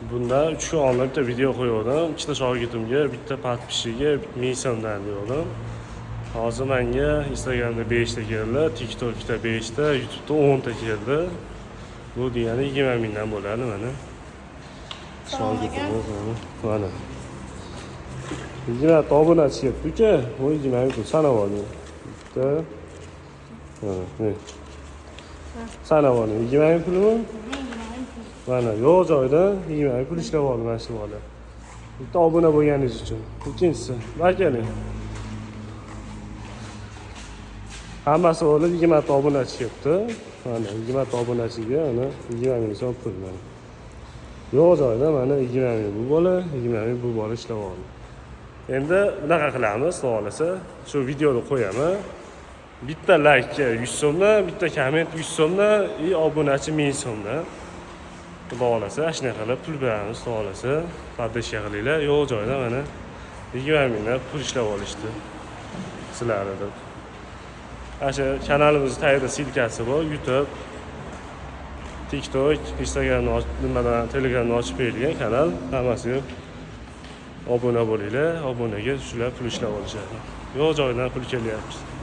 Bunda 3 kun oldin bitta video qo'ygandim. Ikkita shogirdimga, bitta podpischiga 1000 so'mdan berdim. Hozir menga Instagramda 5 ta keldi, TikTokda 5 ta, YouTube'da 10 ta keldi. Bu degani 20 mingdan bo'ladi mana. Shogirdim mana. 20 ta obunachi kelibdi-ku, bu 20 ming pul sanab oling. Bitta. Sanab oling. 20 ming pulmi? Mana yo'q joyda 20 ming pul ishlab oldim mana shu bola. Bitta obuna bo'lganingiz uchun. Ikkinchisi, bakeling. Hammasi bo'lib 20 ta obunachi kelibdi. Mana 20 ta obunachiga mana 20 ming so'm pul mana. Yo'q joyda mana 20 ming bu bola, 20 ming bu bola ishlab oldi. Endi bunaqa qilamiz, xohlasa shu videoni qo'yaman. Bitta like 100 so'mdan, bitta komment 100 so'mdan, obunachi 1000 so'mdan. Xudo xolasa shunaqa qilib pul beramiz, xudo xolasa. Podpishka qilinglar. Yo'q joyda mana 20 mingdan pul ishlab olishdi. Sizlarni deb. Asha kanalimizning tagida silkasi bor, YouTube, TikTok, Instagram, nimadan Telegramni ochib berilgan kanal. Hammasiga obuna bo'linglar. Obunaga shular pul ishlab olishadi. Yo'q joydan pul kelyapti.